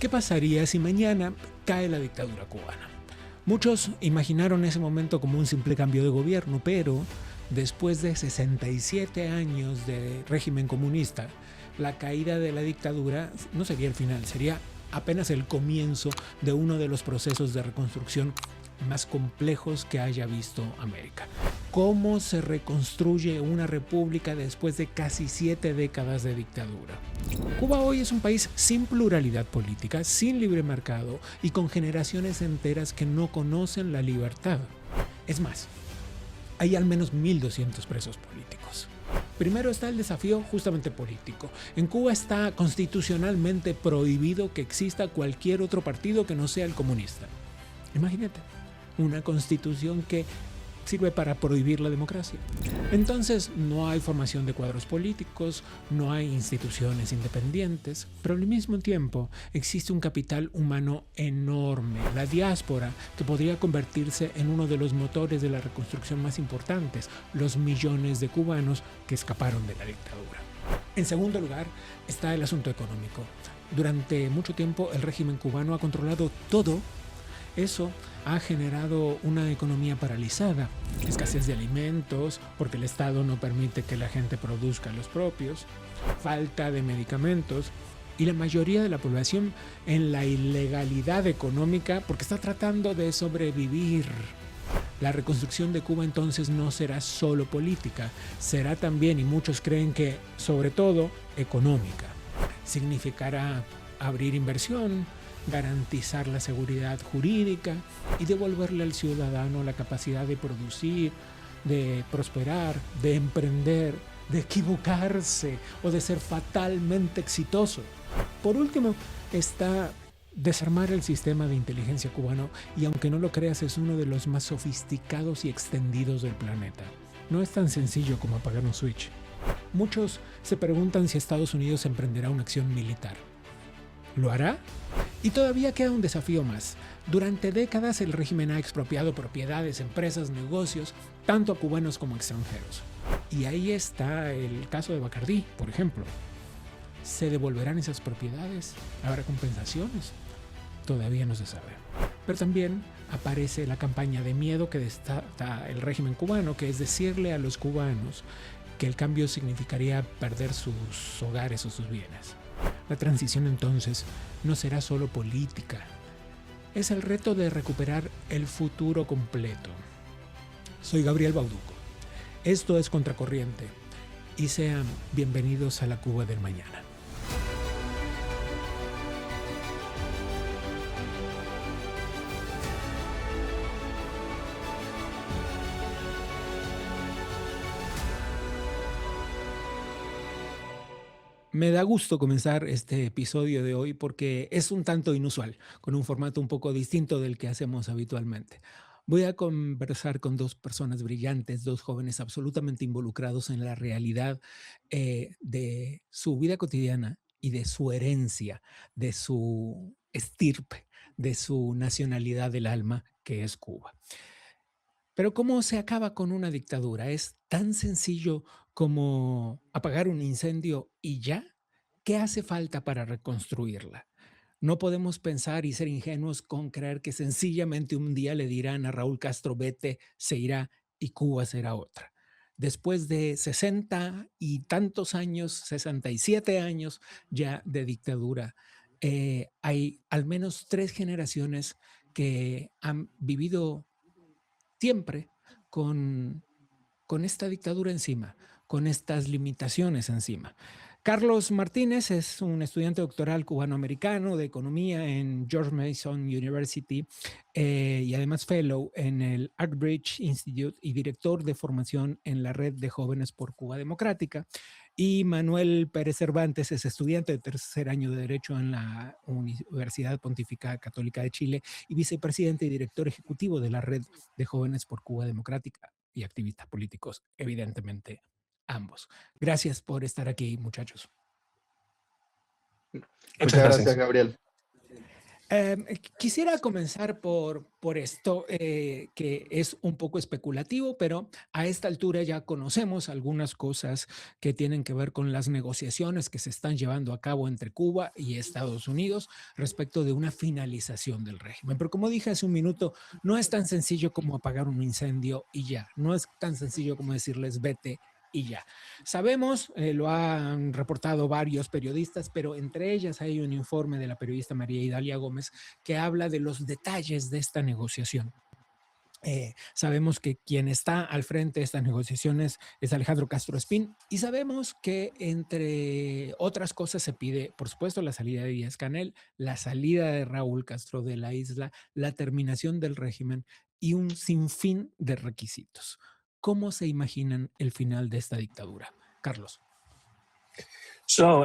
¿Qué pasaría si mañana cae la dictadura cubana? Muchos imaginaron ese momento como un simple cambio de gobierno, pero después de 67 años de régimen comunista, la caída de la dictadura no sería el final, sería apenas el comienzo de uno de los procesos de reconstrucción más complejos que haya visto América. ¿Cómo se reconstruye una república después de casi 7 décadas de dictadura? Cuba hoy es un país sin pluralidad política, sin libre mercado y con generaciones enteras que no conocen la libertad. Es más, hay al menos 1.200 presos políticos. Primero está el desafío justamente político. En Cuba está constitucionalmente prohibido que exista cualquier otro partido que no sea el comunista. Imagínate, una constitución que sirve para prohibir la democracia. Entonces no hay formación de cuadros políticos, no hay instituciones independientes, pero al mismo tiempo existe un capital humano enorme, la diáspora, que podría convertirse en uno de los motores de la reconstrucción más importantes, los millones de cubanos que escaparon de la dictadura. En segundo lugar está el asunto económico. Durante mucho tiempo el régimen cubano ha controlado todo. Eso ha generado una economía paralizada, escasez de alimentos, porque el Estado no permite que la gente produzca los propios, falta de medicamentos y la mayoría de la población en la ilegalidad económica porque está tratando de sobrevivir. La reconstrucción de Cuba entonces no será solo política, será también, y muchos creen que sobre todo, económica. Significará abrir inversión, garantizar la seguridad jurídica y devolverle al ciudadano la capacidad de producir, de prosperar, de emprender, de equivocarse o de ser fatalmente exitoso. Por último, está desarmar el sistema de inteligencia cubano y aunque no lo creas es uno de los más sofisticados y extendidos del planeta. No es tan sencillo como apagar un switch. Muchos se preguntan si Estados Unidos emprenderá una acción militar. ¿Lo hará? Y todavía queda un desafío más. Durante décadas el régimen ha expropiado propiedades, empresas, negocios, tanto a cubanos como a extranjeros. Y ahí está el caso de Bacardí, por ejemplo. ¿Se devolverán esas propiedades? ¿Habrá compensaciones? Todavía no se sabe. Pero también aparece la campaña de miedo que desata el régimen cubano, que es decirle a los cubanos que el cambio significaría perder sus hogares o sus bienes. La transición entonces no será solo política, es el reto de recuperar el futuro completo. Soy Gabriel Bauduco, esto es Contracorriente y sean bienvenidos a la Cuba del mañana. Me da gusto comenzar este episodio de hoy porque es un tanto inusual, con un formato un poco distinto del que hacemos habitualmente. Voy a conversar con dos personas brillantes, dos jóvenes absolutamente involucrados en la realidad de su vida cotidiana y de su herencia, de su estirpe, de su nacionalidad del alma, que es Cuba. Pero ¿cómo se acaba con una dictadura? ¿Es tan sencillo como apagar un incendio y ya? ¿Qué hace falta para reconstruirla? No podemos pensar y ser ingenuos con creer que sencillamente un día le dirán a Raúl Castro, vete, se irá y Cuba será otra. Después de 60 y tantos años, 67 años ya de dictadura, hay al menos 3 generaciones que han vivido siempre con, con esta dictadura encima, con estas limitaciones encima. Carlos Martínez es un estudiante doctoral cubanoamericano de economía en George Mason University y además fellow en el Artbridge Institute y director de formación en la Red de Jóvenes por Cuba Democrática. Y Manuel Pérez Cervantes es estudiante de tercer año de Derecho en la Universidad Pontificia Católica de Chile y vicepresidente y director ejecutivo de la Red de Jóvenes por Cuba Democrática y activistas políticos, evidentemente ambos. Gracias por estar aquí, muchachos. Muchas Muchas gracias, gracias. Gabriel. Quisiera comenzar por esto, que es un poco especulativo, pero a esta altura ya conocemos algunas cosas que tienen que ver con las negociaciones que se están llevando a cabo entre Cuba y Estados Unidos respecto de una finalización del régimen. Pero como dije hace un minuto, no es tan sencillo como apagar un incendio y ya, no es tan sencillo como decirles vete y ya. Sabemos, lo han reportado varios periodistas, pero entre ellas hay un informe de la periodista María Idalia Gómez que habla de los detalles de esta negociación. Sabemos que quien está al frente de estas negociaciones es Alejandro Castro Espín y sabemos que entre otras cosas se pide, por supuesto, la salida de Díaz Canel, la salida de Raúl Castro de la isla, la terminación del régimen y un sinfín de requisitos. ¿Cómo se imaginan el final de esta dictadura? Carlos.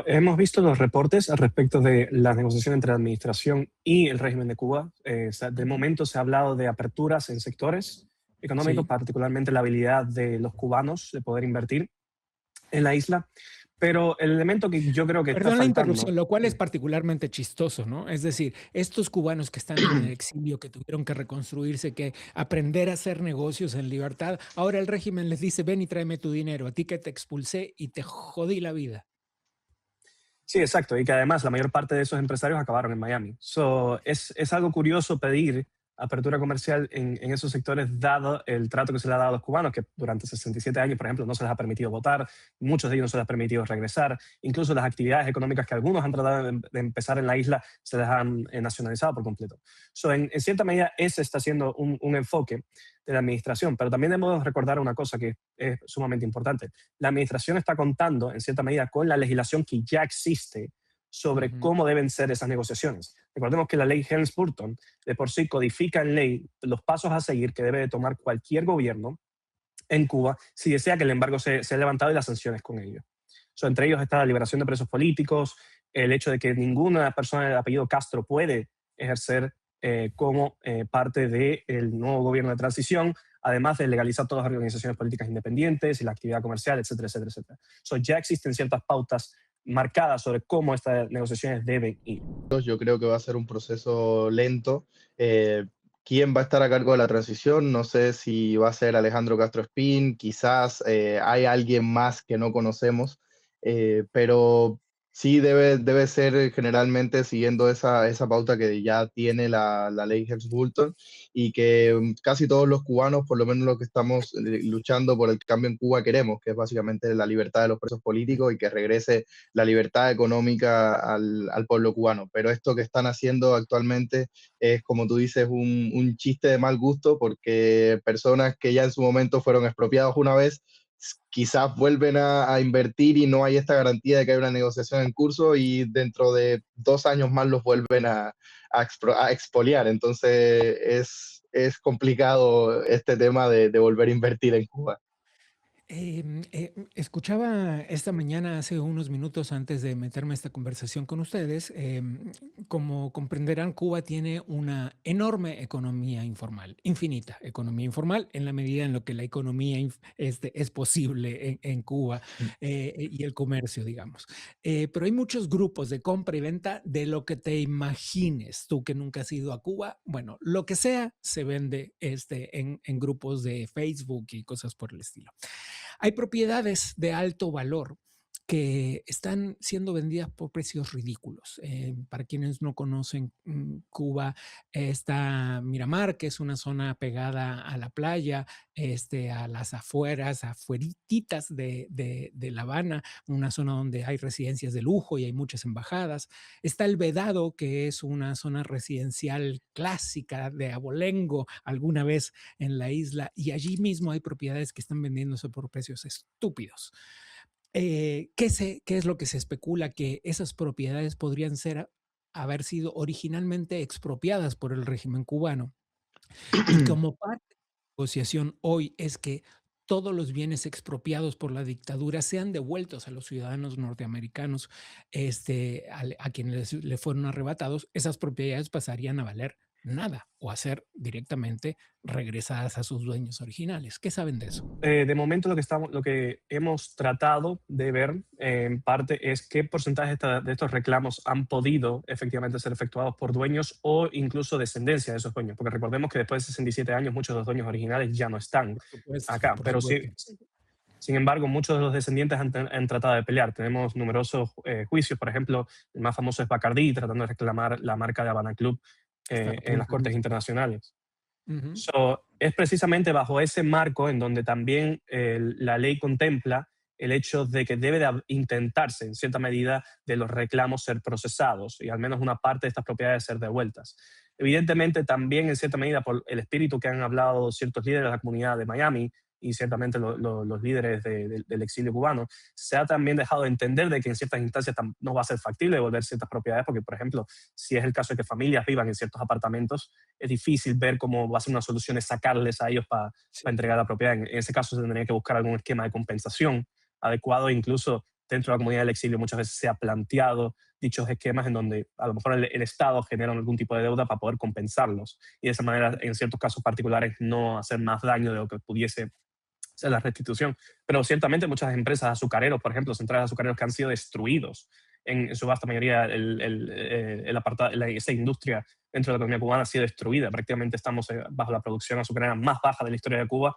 Hemos visto los reportes al respecto de la negociación entre la administración y el régimen de Cuba. De Ujú. momento se ha hablado de aperturas en sectores económicos, Sí. particularmente la habilidad de los cubanos de poder invertir en la isla. Pero el elemento que yo creo que está Perdón la faltando. interrupción, lo cual es particularmente chistoso, ¿no? Es decir, estos cubanos que están en el exilio, que tuvieron que reconstruirse, que aprender a hacer negocios en libertad, ahora el régimen les dice, ven y tráeme tu dinero, a ti que te expulsé y te jodí la vida. Sí, exacto, y que además la mayor parte de esos empresarios acabaron en Miami. Es algo curioso pedir apertura comercial en esos sectores, dado el trato que se le ha dado a los cubanos, que durante 67 años, por ejemplo, no se les ha permitido votar, muchos de ellos no se les ha permitido regresar, incluso las actividades económicas que algunos han tratado de empezar en la isla se les han nacionalizado por completo. En cierta medida, ese está siendo un enfoque de la administración, pero también debemos recordar una cosa que es sumamente importante. La administración está contando, en cierta medida, con la legislación que ya existe sobre Ujú. cómo deben ser esas negociaciones. Recordemos que la ley Helms-Burton de por sí codifica en ley los pasos a seguir que debe de tomar cualquier gobierno en Cuba si desea que el embargo sea levantado y las sanciones con ello. Entre ellos está la liberación de presos políticos, el hecho de que ninguna persona del apellido Castro puede ejercer como parte del nuevo gobierno de transición, además de legalizar todas las organizaciones políticas independientes y la actividad comercial, etcétera, etcétera, etcétera. Ya existen ciertas pautas marcadas sobre cómo estas negociaciones deben ir. Yo creo que va a ser un proceso lento. Eh, ¿Quién va a estar a cargo de la transición? No sé si va a ser Alejandro Castro Espín, quizás hay alguien más que no conocemos, pero sí debe ser generalmente siguiendo esa pauta que ya tiene la ley Helms-Burton y que casi todos los cubanos, por lo menos los que estamos luchando por el cambio en Cuba, queremos, que es básicamente la libertad de los presos políticos y que regrese la libertad económica al pueblo cubano. Pero esto que están haciendo actualmente es, como tú dices, un chiste de mal gusto, porque personas que ya en su momento fueron expropiados una vez, quizás vuelven a invertir y no hay esta garantía de que hay una negociación en curso y dentro de 2 años más los vuelven a expoliar. Entonces es complicado este tema de volver a invertir en Cuba. Escuchaba esta mañana, hace unos minutos antes de meterme a esta conversación con ustedes, como comprenderán, Cuba tiene una enorme economía informal, infinita economía informal, en la medida en lo que la economía es posible en Cuba y el comercio, digamos. Pero hay muchos grupos de compra y venta de lo que te imagines, tú que nunca has ido a Cuba, bueno, lo que sea se vende en grupos de Facebook y cosas por el estilo. Hay propiedades de alto valor que están siendo vendidas por precios ridículos. Para quienes no conocen Cuba, está Miramar, que es una zona pegada a la playa, a las afueras, afuerititas de La Habana, una zona donde hay residencias de lujo y hay muchas embajadas. Está el Vedado, que es una zona residencial clásica de abolengo alguna vez en la isla, y allí mismo hay propiedades que están vendiéndose por precios estúpidos. ¿Qué es lo que se especula? Que esas propiedades podrían haber sido originalmente expropiadas por el régimen cubano. Y como parte de la negociación hoy es que todos los bienes expropiados por la dictadura sean devueltos a los ciudadanos norteamericanos, a quienes le fueron arrebatados, esas propiedades pasarían a valer nada o a ser directamente regresadas a sus dueños originales. ¿Qué saben de eso? De momento lo que hemos tratado de ver en parte es qué porcentaje de estos reclamos han podido efectivamente ser efectuados por dueños o incluso descendencia de esos dueños, porque recordemos que después de 67 años muchos de los dueños originales ya no están Por supuesto, acá, por pero sí, supuesto. sin embargo, muchos de los descendientes han tratado de pelear. Tenemos numerosos juicios, por ejemplo, el más famoso es Bacardí, tratando de reclamar la marca de Habana Club Está a en las punto de cortes irse. internacionales. Ujú. Es precisamente bajo ese marco en donde también la ley contempla el hecho de que debe de intentarse, en cierta medida, de los reclamos ser procesados y al menos una parte de estas propiedades ser devueltas. Evidentemente, también en cierta medida por el espíritu que han hablado ciertos líderes de la comunidad de Miami y ciertamente los líderes del exilio cubano, se ha también dejado de entender de que en ciertas instancias no va a ser factible devolver ciertas propiedades, porque, por ejemplo, si es el caso de que familias vivan en ciertos apartamentos, es difícil ver cómo va a ser una solución es sacarles a ellos para Sí, entregar la propiedad. En ese caso se tendría que buscar algún esquema de compensación adecuado, incluso dentro de la comunidad del exilio muchas veces se ha planteado dichos esquemas en donde a lo mejor el Estado genera algún tipo de deuda para poder compensarlos y de esa manera en ciertos casos particulares no hacer más daño de lo que pudiese ser la restitución. Pero ciertamente muchas empresas azucareros, por ejemplo, centrales azucareros que han sido destruidos en su vasta mayoría, esa industria dentro de la economía cubana ha sido destruida. Prácticamente estamos bajo la producción azucarera más baja de la historia de Cuba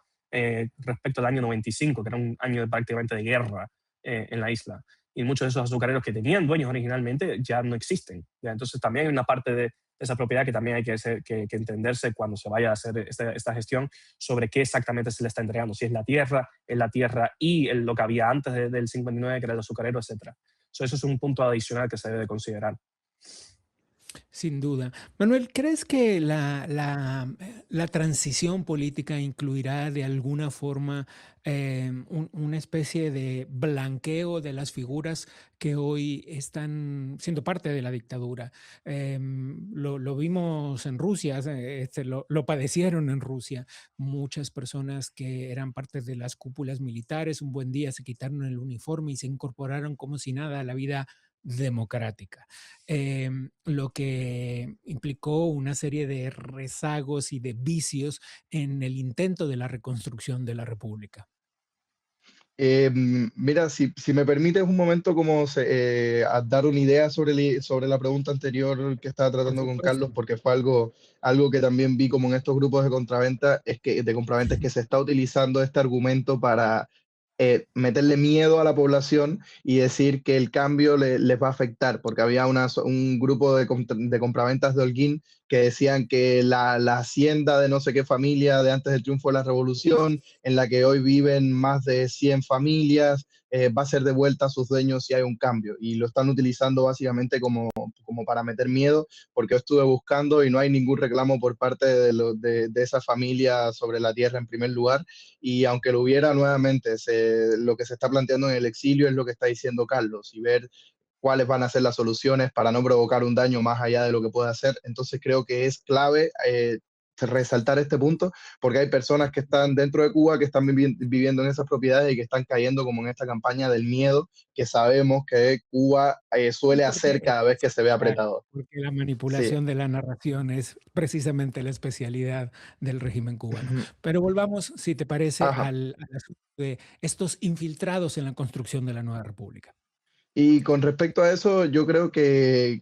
respecto al año 95, que era un año prácticamente de guerra en la isla. Y muchos de esos azucareros que tenían dueños originalmente ya no existen. ¿Ya? Entonces también hay una parte de esa propiedad que también hay que entenderse cuando se vaya a hacer esta gestión sobre qué exactamente se le está entregando. Si es la tierra y lo que había antes del 59, que era el azucarero, etc. Eso es un punto adicional que se debe de considerar. sin duda. Manuel, ¿crees que la transición política incluirá de alguna forma una especie de blanqueo de las figuras que hoy están siendo parte de la dictadura? Lo vimos en Rusia, lo padecieron en Rusia. Muchas personas que eran parte de las cúpulas militares, un buen día se quitaron el uniforme y se incorporaron como si nada a la vida democrática, lo que implicó una serie de rezagos y de vicios en el intento de la reconstrucción de la República. Mira, si me permites un momento a dar una idea sobre la pregunta anterior que estaba Por tratando con supuesto. Carlos, porque fue algo que también vi como en estos grupos de compraventa, de compraventa, es que se está utilizando este argumento para meterle miedo a la población y decir que el cambio les va a afectar, porque había un grupo de compraventas de Holguín que decían que la hacienda de no sé qué familia de antes del triunfo de la revolución, en la que hoy viven más de 100 familias, va a ser devuelta a sus dueños si hay un cambio. Y lo están utilizando básicamente como para meter miedo, porque yo estuve buscando y no hay ningún reclamo por parte de esa familia sobre la tierra en primer lugar. Y aunque lo hubiera nuevamente, lo que se está planteando en el exilio es lo que está diciendo Carlos, y ver cuáles van a ser las soluciones para no provocar un daño más allá de lo que pueda hacer. Entonces creo que es clave resaltar este punto, porque hay personas que están dentro de Cuba, que están viviendo en esas propiedades y que están cayendo como en esta campaña del miedo que sabemos que Cuba Sí, suele hacer porque, cada vez que se ve claro, apretado. porque la Sí. manipulación de la narración es precisamente la especialidad del régimen cubano. Ujú. Pero volvamos, si te parece, Ajá. al asunto de estos infiltrados en la construcción de la nueva república. Y con respecto a eso, yo creo que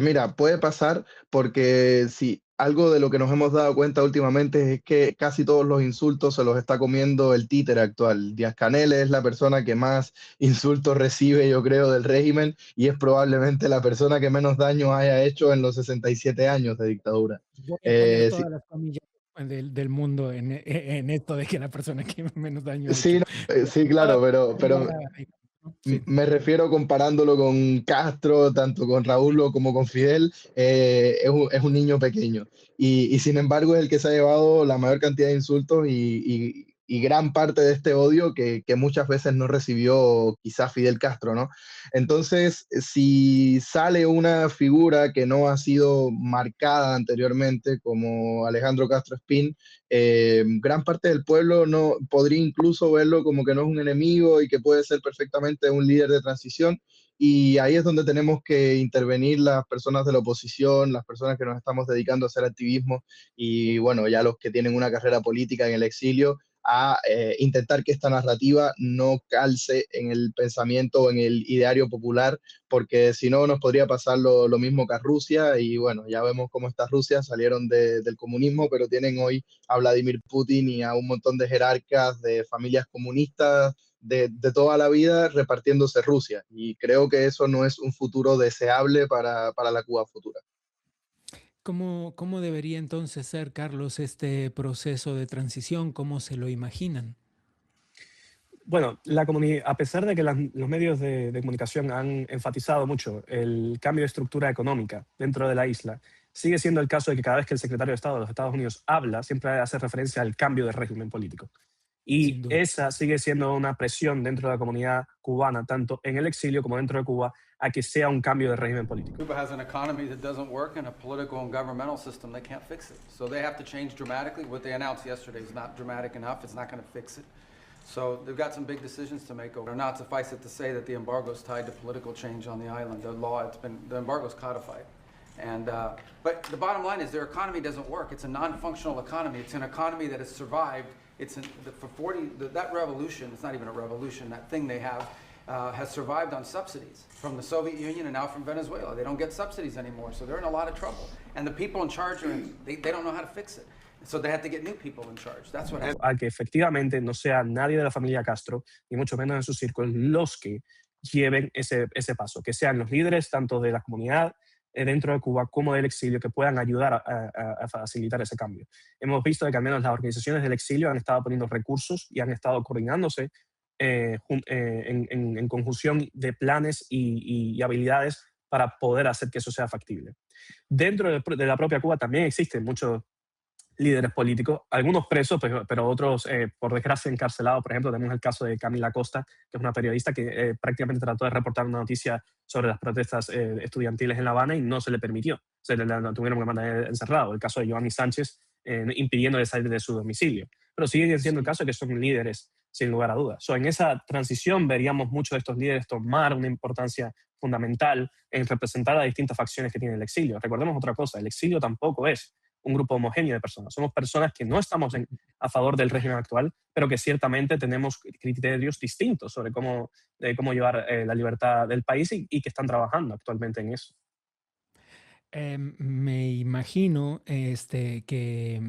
mira, puede pasar porque si algo de lo que nos hemos dado cuenta últimamente es que casi todos los insultos se los está comiendo el títere actual. Díaz-Canel es la persona que más insultos recibe, yo creo, del régimen, y es probablemente la persona que menos daño haya hecho en los 67 años de dictadura. Voy a poner Sí, todas las comillas del mundo en esto de que la persona que menos daño ha sí, hecho. no, sí, claro, pero ¿No? Sí. me refiero comparándolo con Castro, tanto con Raúl como con Fidel, es un niño pequeño. Y sin embargo es el que se ha llevado la mayor cantidad de insultos y gran parte de este odio que muchas veces no recibió quizás Fidel Castro, ¿no? Entonces, si sale una figura que no ha sido marcada anteriormente, como Alejandro Castro Espín, gran parte del pueblo no podría incluso verlo como que no es un enemigo y que puede ser perfectamente un líder de transición. y ahí es donde tenemos que intervenir las personas de la oposición, las personas que nos estamos dedicando a hacer activismo y bueno, ya los que tienen una carrera política en el exilio, a intentar que esta narrativa no calce en el pensamiento o en el ideario popular, porque si no nos podría pasar lo mismo que a Rusia, y bueno, ya vemos cómo está Rusia, salieron del comunismo, pero tienen hoy a Vladimir Putin y a un montón de jerarcas de familias comunistas de toda la vida repartiéndose Rusia, y creo que eso no es un futuro deseable para la Cuba futura. ¿Cómo debería entonces ser, Carlos, este proceso de transición? ¿Cómo se lo imaginan? Bueno, a pesar de que los medios de comunicación han enfatizado mucho el cambio de estructura económica dentro de la isla, sigue siendo el caso de que cada vez que el secretario de Estado de los Estados Unidos habla, siempre hace referencia al cambio de régimen político. Sin Y duda. esa sigue siendo una presión dentro de la comunidad cubana, tanto en el exilio como dentro de Cuba, a que sea un cambio de régimen político. Cuba has an economy that doesn't work and a political and governmental system that can't fix it. So they have to change dramatically. What they announced yesterday is not dramatic enough. It's not going to fix it. So they've got some big decisions to make over. Not suffice it to say that the embargo is tied to political change on the island. The embargo is codified. But the bottom line is their economy doesn't work. It's a non-functional economy. It's an economy that has survived. That revolution, it's not even a revolution, that thing they have, has survived on subsidies from the Soviet Union and now from Venezuela. They don't get subsidies anymore, so they're in a lot of trouble. And the people in charge, they don't know how to fix it. So they have to get new people in charge. That's what A que efectivamente no sea nadie de la familia Castro, ni mucho menos en sus círculos, los que lleven ese paso, que sean los líderes tanto de la comunidad dentro de Cuba como del exilio que puedan ayudar a facilitar ese cambio. Hemos visto que al menos las organizaciones del exilio han estado poniendo recursos y han estado coordinándose en conjunción de planes y habilidades para poder hacer que eso sea factible. Dentro de la propia Cuba también existen muchos líderes políticos, algunos presos, pero otros, por desgracia, encarcelados. Por ejemplo, tenemos el caso de Camila Costa, que es una periodista que prácticamente trató de reportar una noticia sobre las protestas estudiantiles en La Habana y no se le permitió. La tuvieron que mandar encerrado. El caso de Giovanni Sánchez, impidiéndole salir de su domicilio. Pero sigue siendo el caso de que son líderes, sin lugar a dudas. En esa transición veríamos muchos de estos líderes tomar una importancia fundamental en representar a distintas facciones que tiene el exilio. Recordemos otra cosa, el exilio tampoco es un grupo homogéneo de personas. Somos personas que no estamos a favor del régimen actual, pero que ciertamente tenemos criterios distintos sobre cómo llevar la libertad del país y que están trabajando actualmente en eso. Me imagino que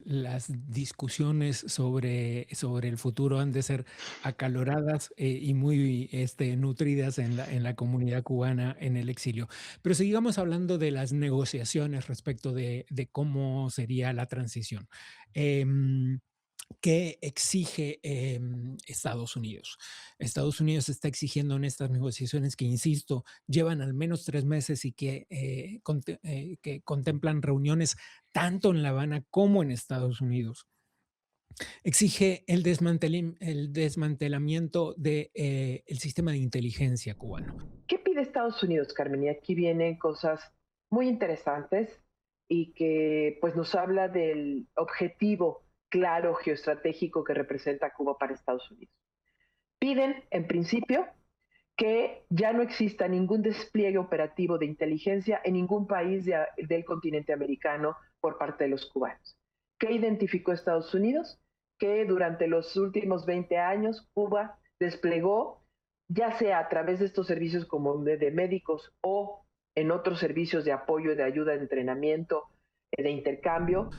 las discusiones sobre el futuro han de ser acaloradas y muy nutridas en la comunidad cubana en el exilio. Pero sigamos hablando de las negociaciones respecto de cómo sería la transición. Em, ¿Qué exige Estados Unidos? Estados Unidos está exigiendo en estas negociaciones que, insisto, llevan al menos 3 meses y que contemplan reuniones tanto en La Habana como en Estados Unidos. Exige el desmantelamiento del sistema de inteligencia cubano. ¿Qué pide Estados Unidos, Carmen? Y aquí vienen cosas muy interesantes y que pues nos habla del objetivo claro geoestratégico que representa Cuba para Estados Unidos. Piden, en principio, que ya no exista ningún despliegue operativo de inteligencia en ningún país del continente americano por parte de los cubanos. ¿Qué identificó Estados Unidos? Que durante los últimos 20 años Cuba desplegó, ya sea a través de estos servicios como de médicos o en otros servicios de apoyo, de ayuda, de entrenamiento, de intercambio.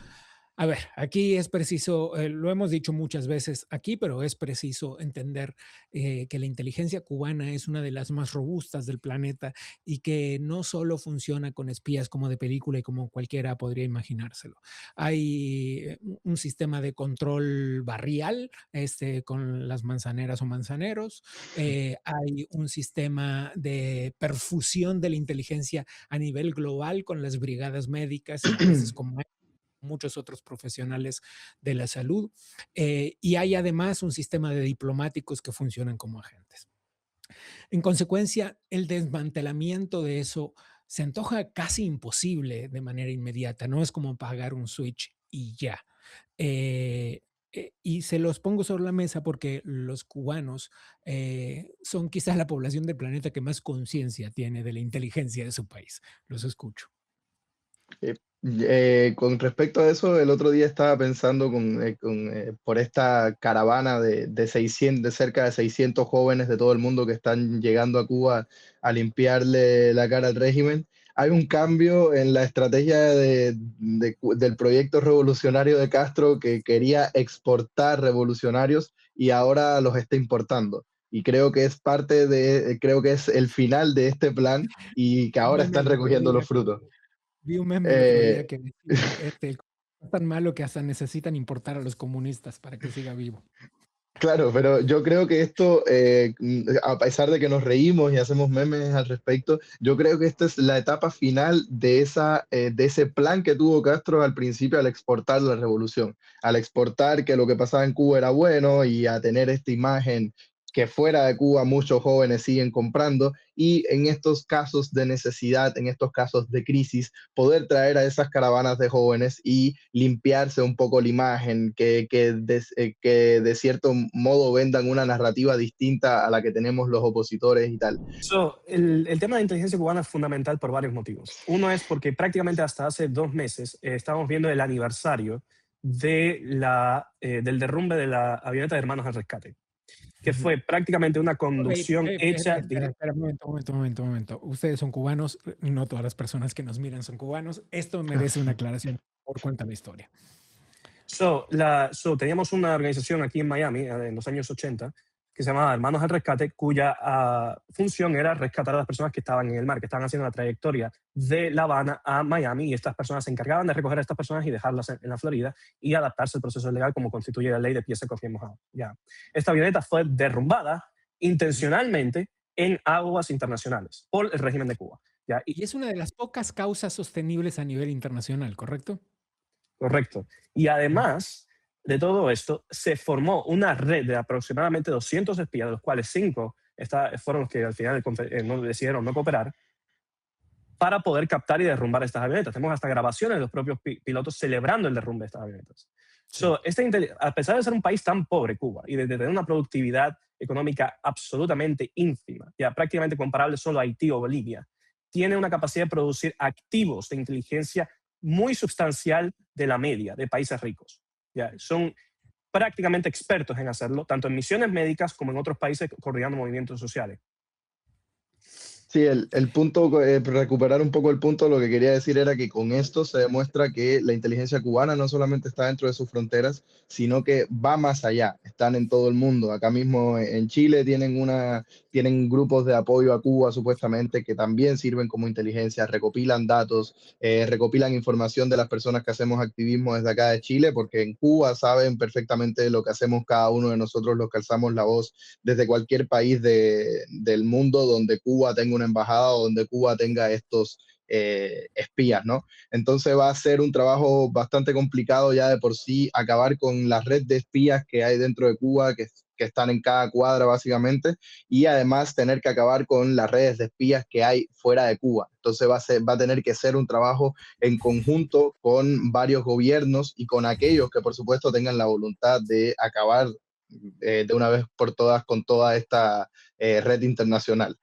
A ver, aquí es preciso, lo hemos dicho muchas veces aquí, pero es preciso entender que la inteligencia cubana es una de las más robustas del planeta y que no solo funciona con espías como de película y como cualquiera podría imaginárselo. Hay un sistema de control barrial con las manzaneras o manzaneros. Hay un sistema de perfusión de la inteligencia a nivel global con las brigadas médicas y empresas como muchos otros profesionales de la salud, y hay además un sistema de diplomáticos que funcionan como agentes. En consecuencia, el desmantelamiento de eso se antoja casi imposible de manera inmediata, no es como apagar un switch y ya. Y se los pongo sobre la mesa porque los cubanos son quizás la población del planeta que más conciencia tiene de la inteligencia de su país. Los escucho. Eh, con respecto a eso, el otro día estaba pensando por esta caravana de 600, de cerca de 600 jóvenes de todo el mundo que están llegando a Cuba a limpiarle la cara al régimen. Hay un cambio en la estrategia del proyecto revolucionario de Castro, que quería exportar revolucionarios y ahora los está importando. Y creo que es creo que es el final de este plan y que Un ahora meme están el otro recogiendo día los frutos. Vi un meme el otro día Eh, que decía, es tan malo que hasta necesitan importar a los comunistas para que siga vivo. Claro, pero yo creo que esto, a pesar de que nos reímos y hacemos memes al respecto, yo creo que esta es la etapa final de ese plan que tuvo Castro al principio al exportar la revolución, al exportar que lo que pasaba en Cuba era bueno y a tener esta imagen que fuera de Cuba muchos jóvenes siguen comprando y en estos casos de necesidad, en estos casos de crisis, poder traer a esas caravanas de jóvenes y limpiarse un poco la imagen, que de cierto modo vendan una narrativa distinta a la que tenemos los opositores y tal. El tema de inteligencia cubana es fundamental por varios motivos. Uno es porque prácticamente hasta hace 2 meses estábamos viendo el aniversario del derrumbe de la avioneta de Hermanos al Rescate, que Ujú. fue prácticamente una Ok, conducción hecha. espera, un momento. Ustedes son cubanos, no todas las personas que nos miran son cubanos. Esto merece una aclaración. Por cuenta la historia. Teníamos una organización aquí en Miami en los años 80 que se llamaba Hermanos al Rescate, cuya función era rescatar a las personas que estaban en el mar, que estaban haciendo la trayectoria de La Habana a Miami, y estas personas se encargaban de recoger a estas personas y dejarlas en la Florida y adaptarse al proceso legal como constituye la ley de pies secos y mojado. Ya. Esta avioneta fue derrumbada intencionalmente en aguas internacionales por el régimen de Cuba. ¿Ya? Y es una de las pocas causas sostenibles a nivel internacional, ¿correcto? Correcto. Y Mm. además de todo esto, se formó una red de aproximadamente 200 espías, de los cuales 5 fueron los que al final no decidieron no cooperar, para poder captar y derrumbar estas avionetas. Tenemos hasta grabaciones de los propios pilotos celebrando el derrumbe de estas avionetas. Sí. A pesar de ser un país tan pobre, Cuba, y de tener una productividad económica absolutamente ínfima, ya prácticamente comparable solo a Haití o Bolivia, tiene una capacidad de producir activos de inteligencia muy sustancial de la media de países ricos. Ya, son prácticamente expertos en hacerlo, tanto en misiones médicas como en otros países coordinando movimientos sociales. Sí, el punto, recuperar un poco el punto, lo que quería decir era que con esto se demuestra que la inteligencia cubana no solamente está dentro de sus fronteras, sino que va más allá, están en todo el mundo. Acá mismo en Chile tienen grupos de apoyo a Cuba supuestamente que también sirven como inteligencia, recopilan datos, recopilan información de las personas que hacemos activismo desde acá de Chile, porque en Cuba saben perfectamente lo que hacemos cada uno de nosotros, los que alzamos la voz desde cualquier país del mundo donde Cuba tenga una embajada o donde Cuba tenga estos espías, ¿no? Entonces va a ser un trabajo bastante complicado ya de por sí acabar con la red de espías que hay dentro de Cuba, que están en cada cuadra básicamente, y además tener que acabar con las redes de espías que hay fuera de Cuba. Entonces va a tener que ser un trabajo en conjunto con varios gobiernos y con aquellos que por supuesto tengan la voluntad de acabar de una vez por todas con toda esta red internacional.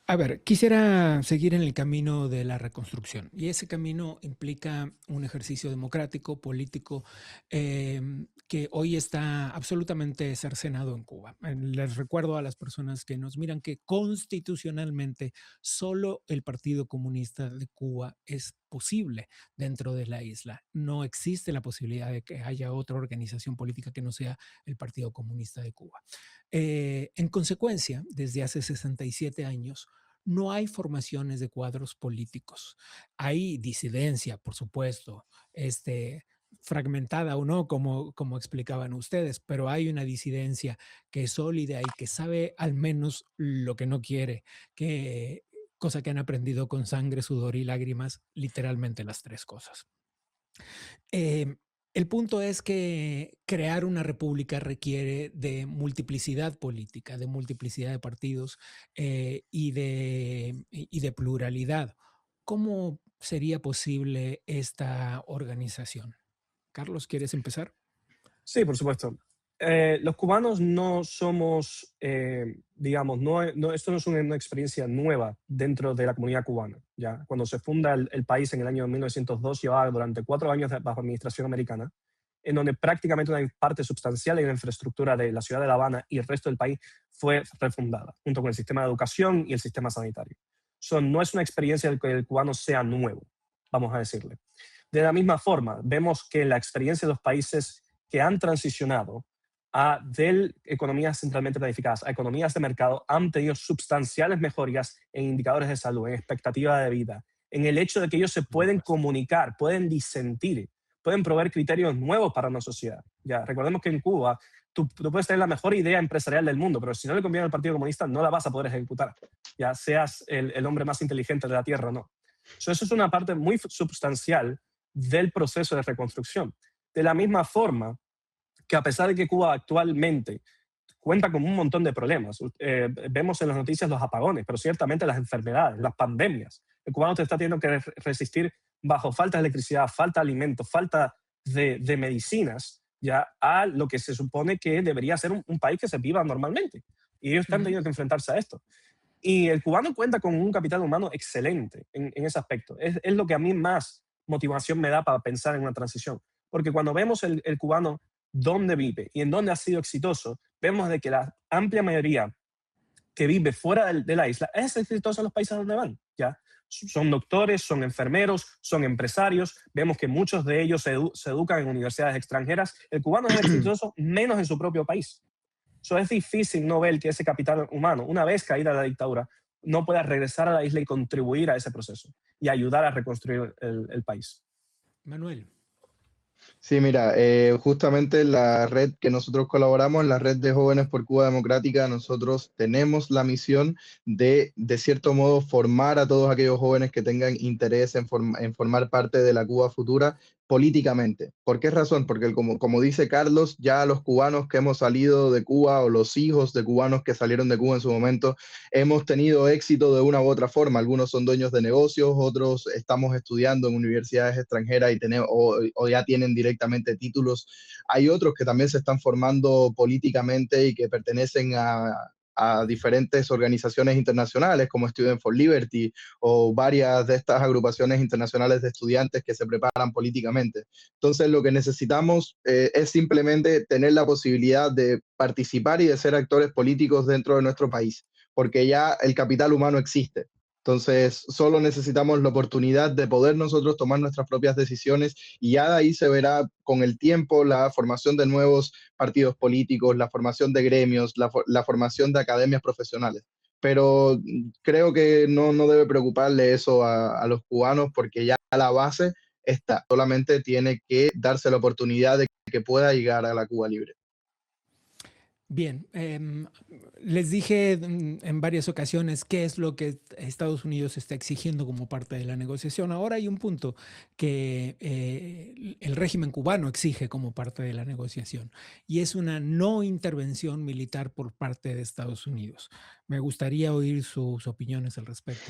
A ver, quisiera seguir en el camino de la reconstrucción y ese camino implica un ejercicio democrático, político, que hoy está absolutamente cercenado en Cuba. Les recuerdo a las personas que nos miran que constitucionalmente solo el Partido Comunista de Cuba es posible dentro de la isla. No existe la posibilidad de que haya otra organización política que no sea el Partido Comunista de Cuba. En consecuencia, desde hace 67 años, no hay formaciones de cuadros políticos. Hay disidencia, por supuesto, fragmentada o no, como explicaban ustedes, pero hay una disidencia que es sólida y que sabe al menos lo que no quiere, que, cosa que han aprendido con sangre, sudor y lágrimas, literalmente las tres cosas. Eh, el punto es que crear una república requiere de multiplicidad política, de multiplicidad de partidos y de pluralidad. ¿Cómo sería posible esta organización? Carlos, ¿quieres empezar? Sí, por supuesto. Los cubanos no somos, digamos, esto no es una experiencia nueva dentro de la comunidad cubana. ¿Ya? Cuando se funda el país en el año 1902, llevaba durante 4 años bajo administración americana, en donde prácticamente una parte sustancial de la infraestructura de la ciudad de La Habana y el resto del país fue refundada, junto con el sistema de educación y el sistema sanitario. No es una experiencia de que el cubano sea nuevo, vamos a decirle. De la misma forma, vemos que la experiencia de los países que han transicionado de economías centralmente planificadas a economías de mercado han tenido sustanciales mejorías en indicadores de salud, en expectativa de vida, en el hecho de que ellos se pueden comunicar, pueden disentir, pueden proveer criterios nuevos para una sociedad. Ya, recordemos que en Cuba tú puedes tener la mejor idea empresarial del mundo, pero si no le conviene al Partido Comunista no la vas a poder ejecutar, ya seas el hombre más inteligente de la Tierra o no. Eso es una parte muy sustancial del proceso de reconstrucción. De la misma forma que a pesar de que Cuba actualmente cuenta con un montón de problemas, vemos en las noticias los apagones, pero ciertamente las enfermedades, las pandemias, el cubano te está teniendo que resistir bajo falta de electricidad, falta de alimentos, falta de medicinas, ya a lo que se supone que debería ser un país que se viva normalmente. Y ellos están teniendo que enfrentarse a esto. Y el cubano cuenta con un capital humano excelente en ese aspecto. Es lo que a mí más motivación me da para pensar en una transición. Porque cuando vemos el cubano dónde vive y en dónde ha sido exitoso, vemos de que la amplia mayoría que vive fuera de la isla es exitosa en los países donde van. ¿Ya? Son doctores, son enfermeros, son empresarios. Vemos que muchos de ellos se educan en universidades extranjeras. El cubano es exitoso menos en su propio país. Es difícil no ver que ese capital humano, una vez caída la dictadura, no pueda regresar a la isla y contribuir a ese proceso y ayudar a reconstruir el país. Manuel. Sí, mira, justamente la red que nosotros colaboramos, la red de Jóvenes por Cuba Democrática, nosotros tenemos la misión de cierto modo, formar a todos aquellos jóvenes que tengan interés en formar parte de la Cuba futura políticamente. ¿Por qué razón? Porque como dice Carlos, ya los cubanos que hemos salido de Cuba o los hijos de cubanos que salieron de Cuba en su momento, hemos tenido éxito de una u otra forma. Algunos son dueños de negocios, otros estamos estudiando en universidades extranjeras y o ya tienen directamente títulos. Hay otros que también se están formando políticamente y que pertenecen a diferentes organizaciones internacionales como Student for Liberty o varias de estas agrupaciones internacionales de estudiantes que se preparan políticamente. Entonces, lo que necesitamos es simplemente tener la posibilidad de participar y de ser actores políticos dentro de nuestro país, porque ya el capital humano existe. Entonces, solo necesitamos la oportunidad de poder nosotros tomar nuestras propias decisiones y ya de ahí se verá con el tiempo la formación de nuevos partidos políticos, la formación de gremios, la formación de academias profesionales. Pero creo que no debe preocuparle eso a los cubanos porque ya la base está. Solamente tiene que darse la oportunidad de que pueda llegar a la Cuba libre. Bien, les dije en varias ocasiones qué es lo que Estados Unidos está exigiendo como parte de la negociación. Ahora hay un punto que el régimen cubano exige como parte de la negociación y es una no intervención militar por parte de Estados Unidos. Me gustaría oír sus opiniones al respecto.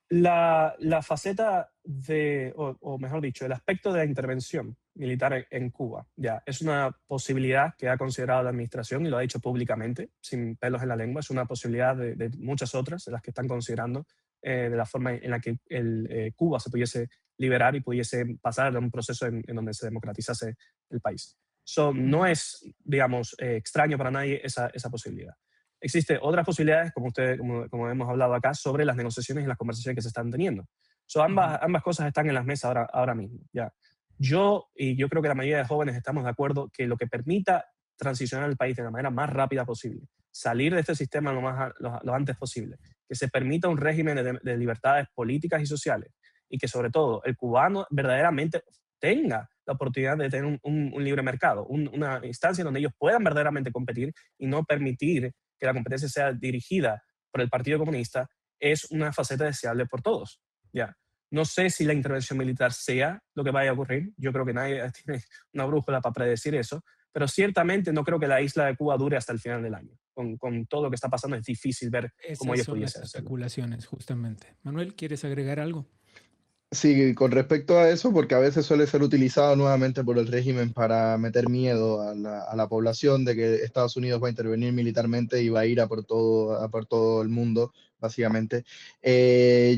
La faceta o mejor dicho, el aspecto de la intervención militar en Cuba, ya, es una posibilidad que ha considerado la administración y lo ha dicho públicamente, sin pelos en la lengua. Es una posibilidad de muchas otras de las que están considerando, de la forma en la que Cuba se pudiese liberar y pudiese pasar de un proceso en donde se democratizase el país. No es, digamos, extraño para nadie esa posibilidad. Existen otras posibilidades, como hemos hablado acá, sobre las negociaciones y las conversaciones que se están teniendo. Ambas cosas están en las mesas ahora mismo. ¿Ya? Yo creo que la mayoría de jóvenes estamos de acuerdo que lo que permita transicionar el país de la manera más rápida posible, salir de este sistema lo antes posible, que se permita un régimen de libertades políticas y sociales y que sobre todo el cubano verdaderamente tenga la oportunidad de tener un libre mercado, una instancia donde ellos puedan verdaderamente competir y no permitir que la competencia sea dirigida por el Partido Comunista, es una faceta deseable por todos. ¿Ya? No sé si la intervención militar sea lo que vaya a ocurrir. Yo creo que nadie tiene una brújula para predecir eso, pero ciertamente no creo que la isla de Cuba dure hasta el final del año. Con todo lo que está pasando es difícil ver cómo ellos pudiesen hacerlo. Especulaciones, justamente. Manuel, ¿quieres agregar algo? Sí, con respecto a eso, porque a veces suele ser utilizado nuevamente por el régimen para meter miedo a la población de que Estados Unidos va a intervenir militarmente y va a ir a por todo el mundo, básicamente.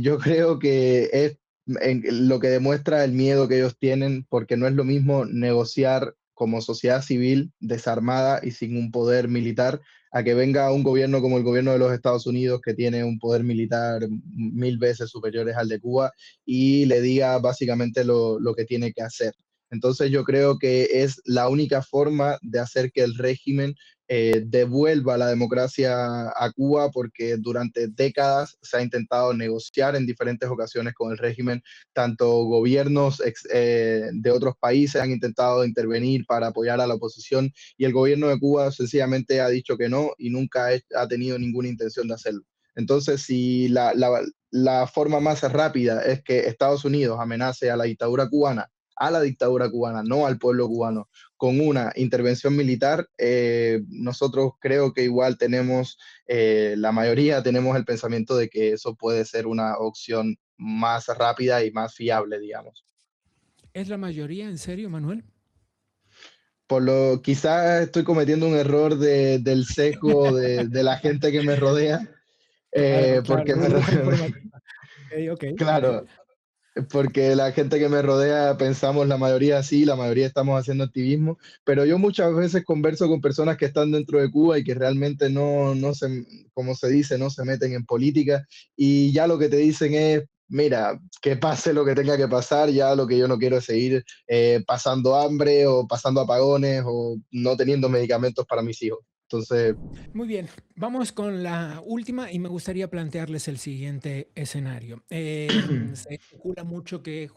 Yo creo que es lo que demuestra el miedo que ellos tienen, porque no es lo mismo negociar como sociedad civil desarmada y sin un poder militar a que venga un gobierno como el gobierno de los Estados Unidos, que tiene un poder militar 1000 veces superiores al de Cuba, y le diga básicamente lo que tiene que hacer. Entonces yo creo que es la única forma de hacer que el régimen devuelva la democracia a Cuba, porque durante décadas se ha intentado negociar en diferentes ocasiones con el régimen, tanto gobiernos de otros países han intentado intervenir para apoyar a la oposición, y el gobierno de Cuba sencillamente ha dicho que no y nunca ha tenido ninguna intención de hacerlo. Entonces, si la forma más rápida es que Estados Unidos amenace a la dictadura cubana, no al pueblo cubano, con una intervención militar, nosotros creo que igual tenemos, la mayoría tenemos el pensamiento de que eso puede ser una opción más rápida y más fiable, digamos. ¿Es la mayoría, en serio, Manuel? Quizás estoy cometiendo un error del sesgo de la gente que me rodea, Claro, claro, porque burbuja informativa. Ok, ok. claro, porque la gente que me rodea pensamos la mayoría sí, la mayoría estamos haciendo activismo, pero yo muchas veces converso con personas que están dentro de Cuba y que realmente no se, como se dice, no se meten en política, y ya lo que te dicen es, mira, que pase lo que tenga que pasar, ya lo que yo no quiero es seguir pasando hambre o pasando apagones o no teniendo medicamentos para mis hijos. Entonces, Muy bien, vamos con la última y me gustaría plantearles el siguiente escenario. Se especula mucho que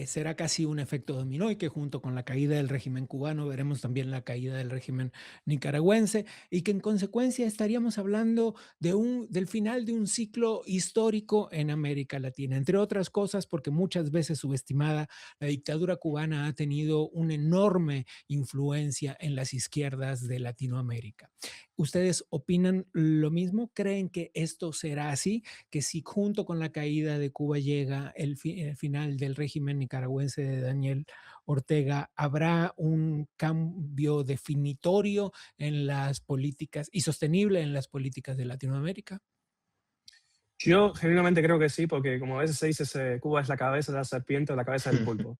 será casi un efecto dominó y que junto con la caída del régimen cubano veremos también la caída del régimen nicaragüense y que en consecuencia estaríamos hablando del final de un ciclo histórico en América Latina, entre otras cosas porque muchas veces subestimada, la dictadura cubana ha tenido una enorme influencia en las izquierdas de Latinoamérica. ¿Ustedes opinan lo mismo? ¿Creen que esto será así? Que si junto con la caída de Cuba llega el final del régimen nicaragüense de Daniel Ortega, habrá un cambio definitorio en las políticas y sostenible en las políticas de Latinoamérica. Yo genuinamente creo que sí, porque como a veces se dice, Cuba es la cabeza de la serpiente o la cabeza del pulpo.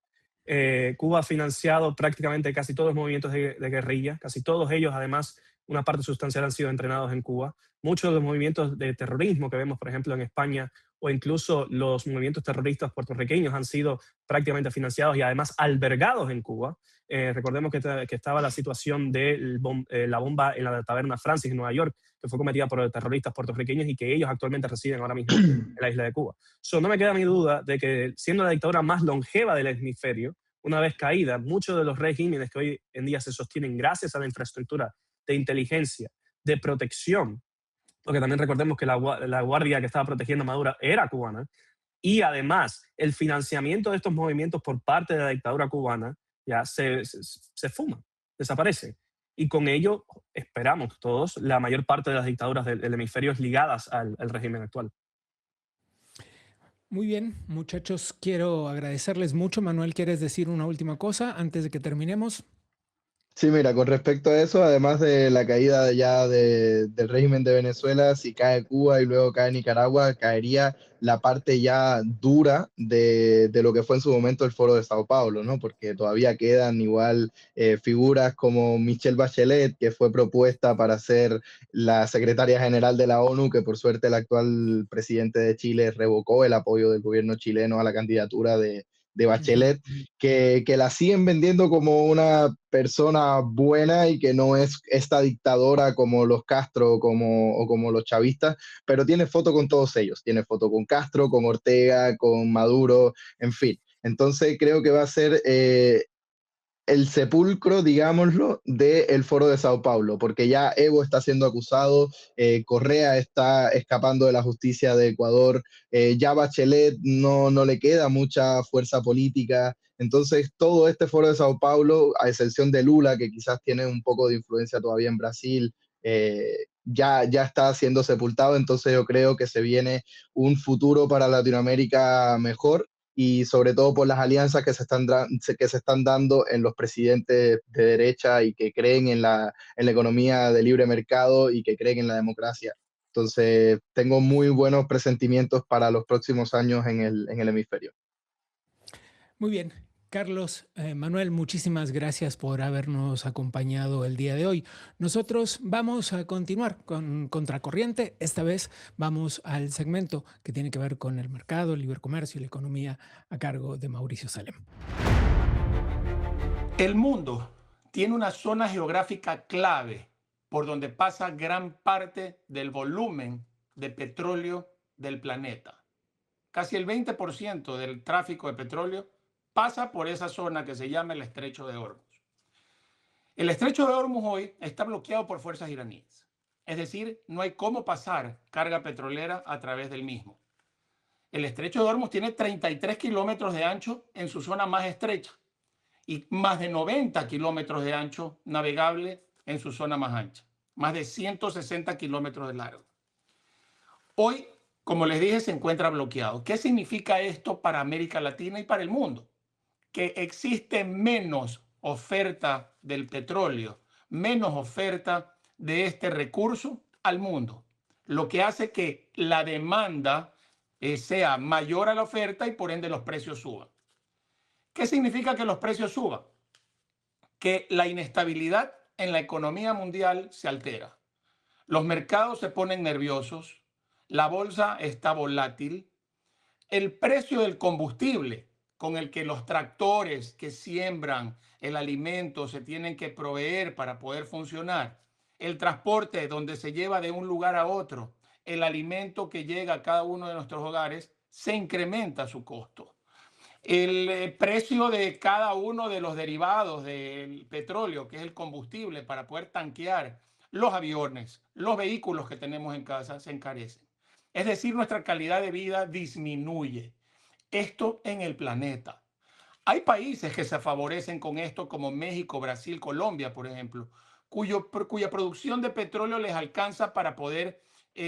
Cuba ha financiado prácticamente casi todos los movimientos de guerrilla, casi todos ellos, además, una parte sustancial han sido entrenados en Cuba. Muchos de los movimientos de terrorismo que vemos, por ejemplo, en España, o incluso los movimientos terroristas puertorriqueños han sido prácticamente financiados y además albergados en Cuba. Recordemos que estaba la situación de la bomba en la taberna Francis en Nueva York, que fue cometida por terroristas puertorriqueños y que ellos actualmente residen ahora mismo en la isla de Cuba. No me queda ni duda de que, siendo la dictadura más longeva del hemisferio, una vez caída, muchos de los regímenes que hoy en día se sostienen gracias a la infraestructura de inteligencia, de protección, porque también recordemos que la guardia que estaba protegiendo a Maduro era cubana, y además el financiamiento de estos movimientos por parte de la dictadura cubana ya se fuma, desaparece. Y con ello esperamos todos la mayor parte de las dictaduras del hemisferio ligadas al régimen actual. Muy bien, muchachos, quiero agradecerles mucho. Manuel, ¿quieres decir una última cosa antes de que terminemos? sí, mira, con respecto a eso, además de la caída del régimen de Venezuela, si cae Cuba y luego cae Nicaragua, caería la parte ya dura de lo que fue en su momento el Foro de Sao Paulo, ¿no? Porque todavía quedan igual figuras como Michelle Bachelet, que fue propuesta para ser la secretaria general de la ONU, que por suerte el actual presidente de Chile revocó el apoyo del gobierno chileno a la candidatura de Bachelet, que la siguen vendiendo como una persona buena y que no es esta dictadora como los Castro o como los chavistas, pero tiene foto con todos ellos, tiene foto con Castro, con Ortega, con Maduro, en fin. Entonces creo que va a ser el sepulcro, digámoslo, del Foro de Sao Paulo, porque ya Evo está siendo acusado, Correa está escapando de la justicia de Ecuador, ya Bachelet no le queda mucha fuerza política. Entonces, todo este Foro de Sao Paulo, a excepción de Lula, que quizás tiene un poco de influencia todavía en Brasil, ya está siendo sepultado. Entonces, yo creo que se viene un futuro para Latinoamérica mejor, y sobre todo por las alianzas que se están dando en los presidentes de derecha y que creen en la economía de libre mercado y que creen en la democracia. Entonces, tengo muy buenos presentimientos para los próximos años en el hemisferio. Muy bien. Carlos, Manuel, muchísimas gracias por habernos acompañado el día de hoy. Nosotros vamos a continuar con Contracorriente. Esta vez vamos al segmento que tiene que ver con el mercado, el libre comercio y la economía a cargo de Mauricio Salem. El mundo tiene una zona geográfica clave por donde pasa gran parte del volumen de petróleo del planeta. Casi el 20% del tráfico de petróleo pasa por esa zona que se llama el Estrecho de Hormuz. El Estrecho de Hormuz hoy está bloqueado por fuerzas iraníes. Es decir, no hay cómo pasar carga petrolera a través del mismo. El Estrecho de Hormuz tiene 33 kilómetros de ancho en su zona más estrecha y más de 90 kilómetros de ancho navegable en su zona más ancha. Más de 160 kilómetros de largo. Hoy, como les dije, se encuentra bloqueado. ¿Qué significa esto para América Latina y para el mundo? Que existe menos oferta del petróleo, menos oferta de este recurso al mundo, lo que hace que la demanda sea mayor a la oferta y por ende los precios suban. ¿Qué significa que los precios suban? Que la inestabilidad en la economía mundial se altera. Los mercados se ponen nerviosos, la bolsa está volátil, el precio del combustible con el que los tractores que siembran el alimento se tienen que proveer para poder funcionar, el transporte donde se lleva de un lugar a otro, el alimento que llega a cada uno de nuestros hogares, se incrementa su costo. El precio de cada uno de los derivados del petróleo, que es el combustible para poder tanquear los aviones, los vehículos que tenemos en casa, se encarecen. Es decir, nuestra calidad de vida disminuye. Esto en el planeta. Hay países que se favorecen con esto, como México, Brasil, Colombia, por ejemplo, cuya producción de petróleo les alcanza para poder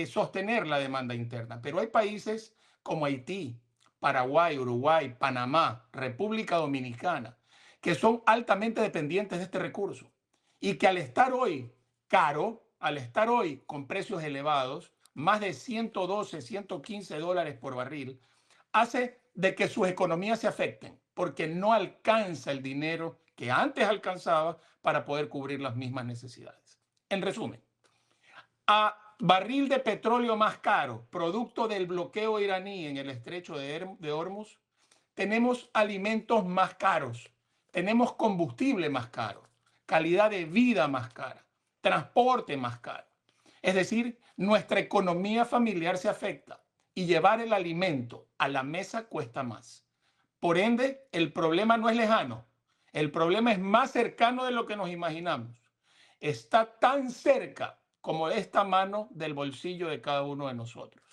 sostener la demanda interna. Pero hay países como Haití, Paraguay, Uruguay, Panamá, República Dominicana, que son altamente dependientes de este recurso y que al estar hoy caro, al estar hoy con precios elevados, más de 112, 115 dólares por barril, hace de que sus economías se afecten porque no alcanza el dinero que antes alcanzaba para poder cubrir las mismas necesidades. En resumen, a barril de petróleo más caro, producto del bloqueo iraní en el estrecho de Hormuz, tenemos alimentos más caros, tenemos combustible más caro, calidad de vida más cara, transporte más caro. Es decir, nuestra economía familiar se afecta y llevar el alimento a la mesa cuesta más. Por ende, el problema no es lejano, el problema es más cercano de lo que nos imaginamos. Está tan cerca como esta mano del bolsillo de cada uno de nosotros.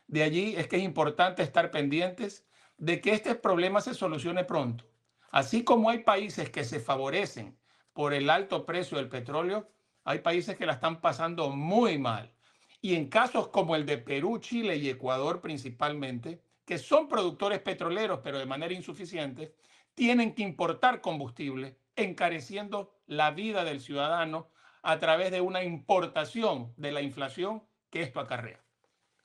De allí es que es importante estar pendientes de que este problema se solucione pronto. Así como hay países que se favorecen por el alto precio del petróleo, hay países que la están pasando muy mal. Y en casos como el de Perú, Chile y Ecuador principalmente, que son productores petroleros pero de manera insuficiente, tienen que importar combustible, encareciendo la vida del ciudadano a través de una importación de la inflación que esto acarrea.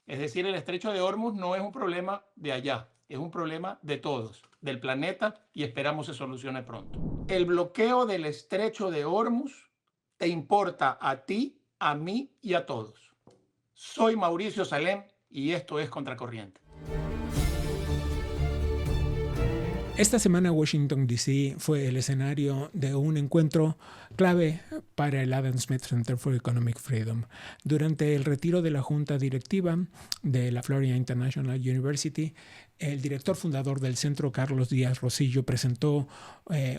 Es decir, el estrecho de Hormuz no es un problema de allá, es un problema de todos, del planeta, y esperamos se solucione pronto. El bloqueo del estrecho de Hormuz te importa a ti, a mí y a todos. Soy Mauricio Salem y esto es Contracorriente. Esta semana Washington, D.C. fue el escenario de un encuentro clave para el Adam Smith Center for Economic Freedom. Durante el retiro de la junta directiva de la Florida International University, el director fundador del centro, Carlos Díaz Rosillo, presentó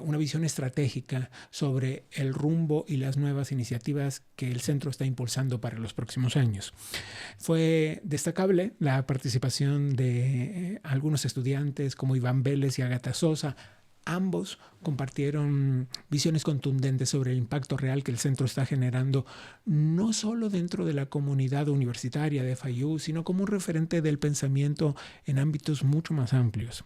una visión estratégica sobre el rumbo y las nuevas iniciativas que el centro está impulsando para los próximos años. Fue destacable la participación de algunos estudiantes como Iván Vélez y Agatha Sosa, Ambos compartieron visiones contundentes sobre el impacto real que el centro está generando, no solo dentro de la comunidad universitaria de FIU, sino como un referente del pensamiento en ámbitos mucho más amplios.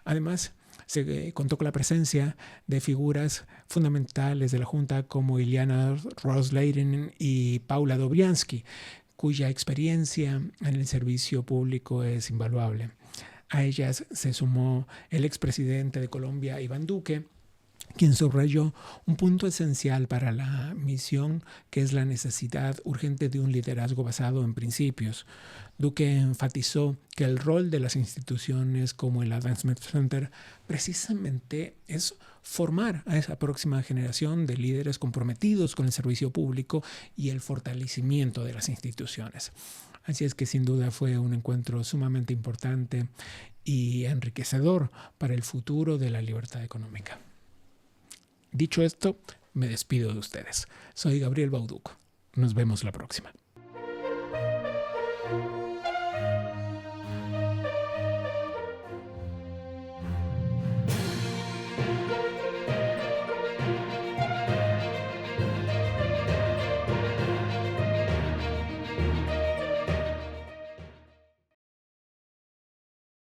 Además, se contó con la presencia de figuras fundamentales de la Junta como Iliana Ros-Lehtinen y Paula Dobriansky, cuya experiencia en el servicio público es invaluable. A ellas se sumó el expresidente de Colombia, Iván Duque, quien subrayó un punto esencial para la misión, que es la necesidad urgente de un liderazgo basado en principios. Duque enfatizó que el rol de las instituciones como el Advancement Center precisamente es formar a esa próxima generación de líderes comprometidos con el servicio público y el fortalecimiento de las instituciones. Así es que sin duda fue un encuentro sumamente importante y enriquecedor para el futuro de la libertad económica. Dicho esto, me despido de ustedes. Soy Gabriel Bauduc. Nos vemos la próxima.